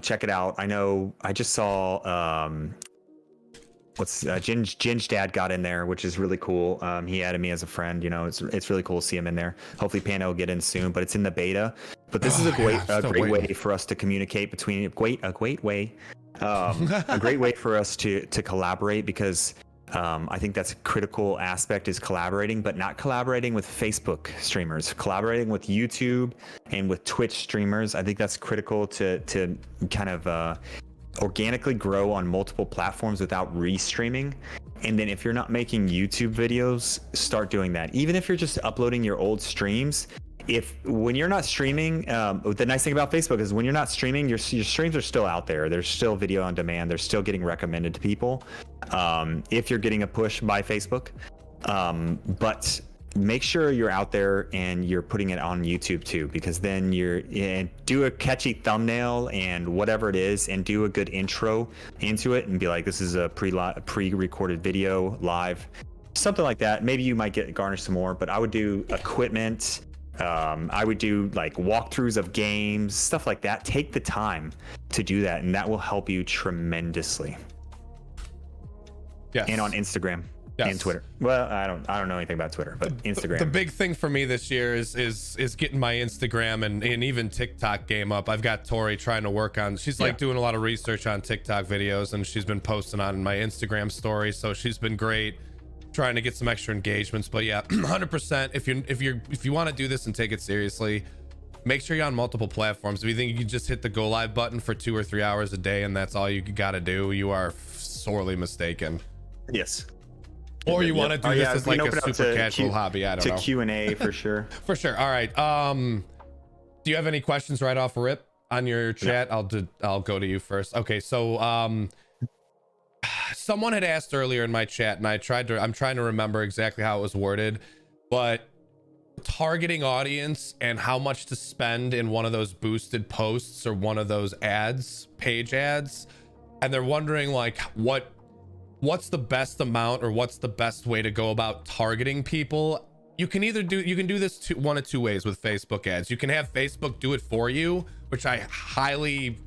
check it out. I know I just saw Ginge Dad got in there, which is really cool. He added me as a friend. You know, it's really cool to see him in there. Hopefully Panda will get in soon, but it's in the beta. But this is a great way for us to communicate between a great way for us to collaborate, because I think that's a critical aspect, is collaborating, but not collaborating with Facebook streamers, collaborating with YouTube and with Twitch streamers. I think that's critical to kind of organically grow on multiple platforms without restreaming. And then if you're not making YouTube videos, start doing that. Even if you're just uploading your old streams, when you're not streaming, the nice thing about Facebook is when you're not streaming, your streams are still out there. There's still video on demand. They're still getting recommended to people if you're getting a push by Facebook. But make sure you're out there and you're putting it on YouTube too, because then do a catchy thumbnail and whatever it is, and do a good intro into it and be like, this is a pre-recorded video live, something like that. Maybe you might garnish some more, but I would do equipment. I would do like walkthroughs of games, stuff like that. Take the time to do that, and that will help you tremendously. Yes. And on Instagram. Yes. And Twitter. Well, I don't know anything about Twitter, but Instagram. The big thing for me this year is getting my Instagram and even TikTok game up. I've got Tori trying to work on. She's like doing a lot of research on TikTok videos, and she's been posting on my Instagram story. So she's been great, trying to get some extra engagements. But yeah, 100%. If you want to do this and take it seriously, make sure you're on multiple platforms. If you think you can just hit the go live button for 2 or 3 hours a day and that's all you got to do, you are sorely mistaken. Yes. Or you want to do this as like a super casual hobby. I don't know. To Q&A for sure. For sure. All right. Do you have any questions right off rip on your chat? No. I'll go to you first. Okay. So someone had asked earlier in my chat, and I'm trying to remember exactly how it was worded, but targeting audience and how much to spend in one of those boosted posts or one of those page ads, and they're wondering like what's the best amount or what's the best way to go about targeting people. You can do this one of two ways with Facebook ads. You can have Facebook do it for you, which I highly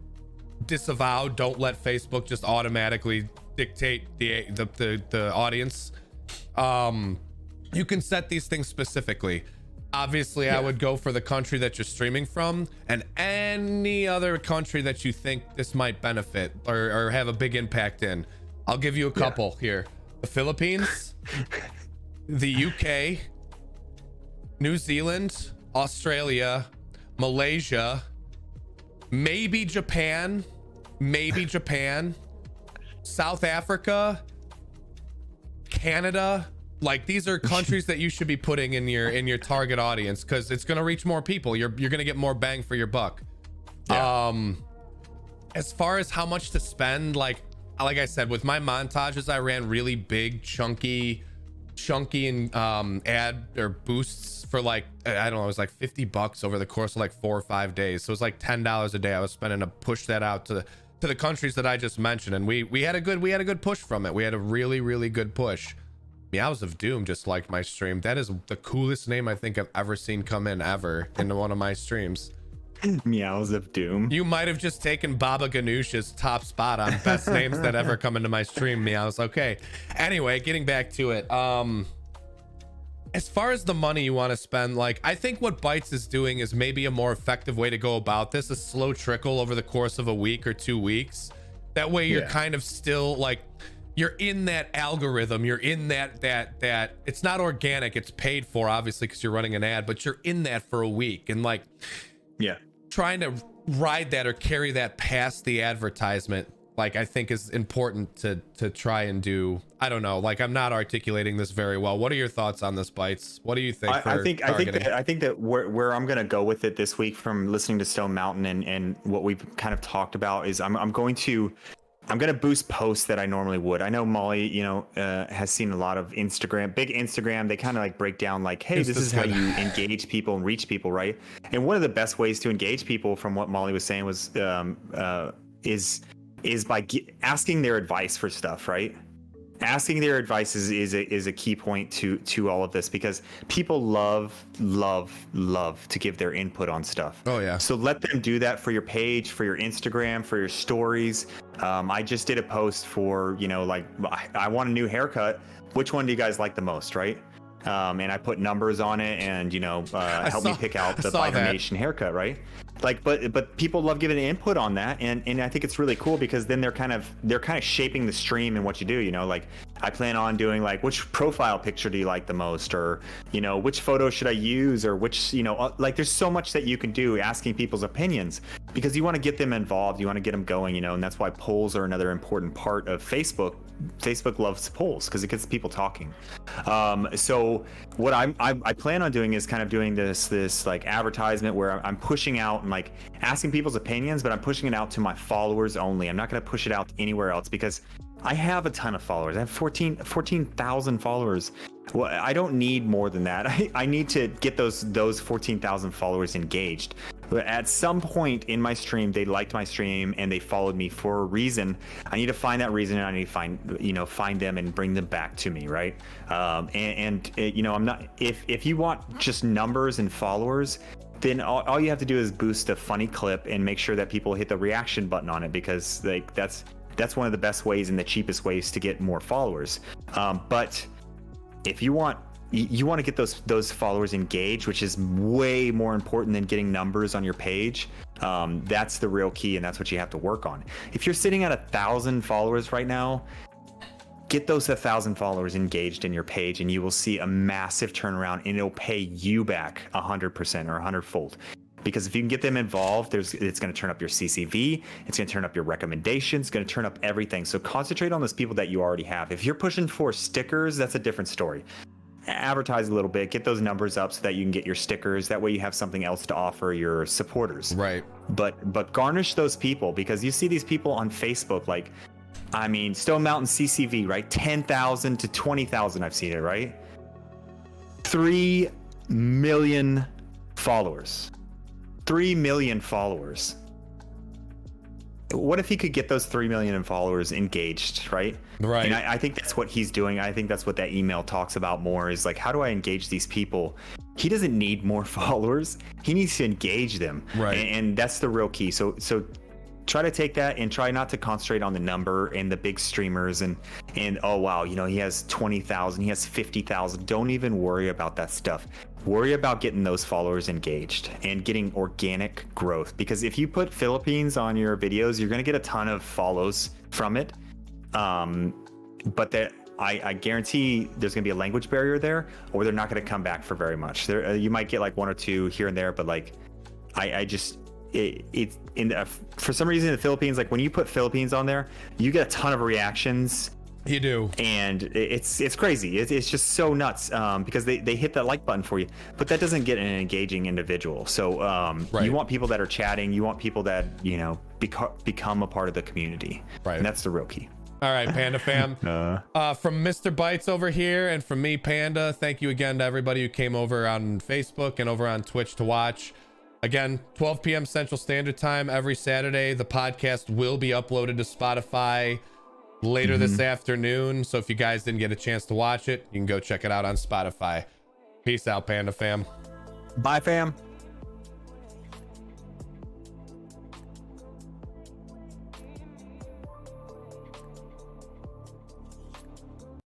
disavow. Don't let Facebook just automatically dictate the audience. You can set these things specifically. Obviously, I would go for the country that you're streaming from, and any other country that you think this might benefit or have a big impact in. I'll give you a couple here. The Philippines, the UK, New Zealand, Australia, Malaysia, maybe Japan, South Africa, Canada. Like, these are countries that you should be putting in your target audience, because it's going to reach more people. You're going to get more bang for your buck. As far as how much to spend, like I said, with my montages, I ran really big, chunky and ad or boosts for like, I don't know, it was like $50 over the course of like 4 or 5 days. So it was like $10 a day I was spending to push that out to the countries that I just mentioned, and we had a good push from it. We had a really good push. Meows of Doom just liked my stream. That is the coolest name I think I've ever seen come in ever into one of my streams. Meows of Doom. You might have just taken Baba Ganoush's top spot on best names that ever come into my stream, Meows. Okay. Anyway, getting back to it. As far as the money you want to spend, like, I think what Bytes is doing is maybe a more effective way to go about this, a slow trickle over the course of a week or 2 weeks. That way you're kind of still like, you're in that algorithm, you're in that it's not organic, it's paid for obviously because you're running an ad, but you're in that for a week, and like trying to ride that or carry that past the advertisement like I think is important to try and do. I don't know, like I'm not articulating this very well. What are your thoughts on this, Bites? What do you think? I think that where I'm gonna go with it this week from listening to Stone Mountain and what we've kind of talked about is I'm gonna boost posts that I normally would. I know Molly, has seen a lot of big Instagram. They kind of like break down like, hey, this is how you engage people and reach people, right? And one of the best ways to engage people, from what Molly was saying, was is by asking their advice for stuff, right? Asking their advice is a key point to all of this, because people love to give their input on stuff. Oh yeah. So let them do that for your page, for your Instagram, for your stories. I just did a post for, like, I want a new haircut. Which one do you guys like the most, right? And I put numbers on it, and help me pick out the Biker Nation haircut, right? Like, but people love giving input on that, and I think it's really cool, because then they're kind of shaping the stream and what you do. Like, I plan on doing like, which profile picture do you like the most, or which photo should I use, or which like, there's so much that you can do asking people's opinions, because you want to get them involved, you want to get them going, and that's why polls are another important part of Facebook. Facebook loves polls because it gets people talking. So what I plan on doing is kind of doing this like advertisement where I'm pushing out and like asking people's opinions, but I'm pushing it out to my followers only. I'm not going to push it out anywhere else, because I have a ton of followers. I have 14,000 followers. Well, I don't need more than that. I need to get those 14,000 followers engaged. But at some point in my stream, they liked my stream and they followed me for a reason. I need to find that reason, and I need to find them and bring them back to me, right? I'm not. If you want just numbers and followers, then all you have to do is boost a funny clip and make sure that people hit the reaction button on it, because like that's one of the best ways and the cheapest ways to get more followers. But if you want to get those followers engaged, which is way more important than getting numbers on your page, that's the real key, and that's what you have to work on. If you're sitting at 1,000 followers right now, get those 1,000 followers engaged in your page, and you will see a massive turnaround, and it'll pay you back 100% or 100-fold. Because if you can get them involved, it's going to turn up your CCV, it's going to turn up your recommendations, it's going to turn up everything. So concentrate on those people that you already have. If you're pushing for stickers, that's a different story. Advertise a little bit, get those numbers up so that you can get your stickers. That way you have something else to offer your supporters. Right. But garnish those people, because you see these people on Facebook, like, I mean, Stone Mountain CCV, right? 10,000 to 20,000, I've seen it, right? 3 million followers. 3 million followers. What if he could get those 3 million followers engaged, right? Right. And I think that's what he's doing. I think that's what that email talks about more, is like, how do I engage these people? He doesn't need more followers. He needs to engage them. Right. And that's the real key. So try to take that and try not to concentrate on the number and the big streamers and oh wow, he has 20,000, he has 50,000. Don't even worry about that stuff. Worry about getting those followers engaged and getting organic growth, because if you put Philippines on your videos, you're going to get a ton of follows from it. But that I guarantee there's going to be a language barrier there, or they're not going to come back for very much. You might get like 1 or 2 here and there, but like it's for some reason in the Philippines, like when you put Philippines on there, you get a ton of reactions. You do, and it's crazy. It's just so nuts, because they hit that like button for you, but that doesn't get an engaging individual. So right. You want people that are chatting. You want people that become a part of the community. Right, and that's the real key. All right, Panda fam. From Mr. Bites over here, and from me, Panda. Thank you again to everybody who came over on Facebook and over on Twitch to watch. Again, 12 p.m. Central Standard Time every Saturday. The podcast will be uploaded to Spotify later this afternoon. So if you guys didn't get a chance to watch it, you can go check it out on Spotify. Peace out, Panda fam. Bye, fam.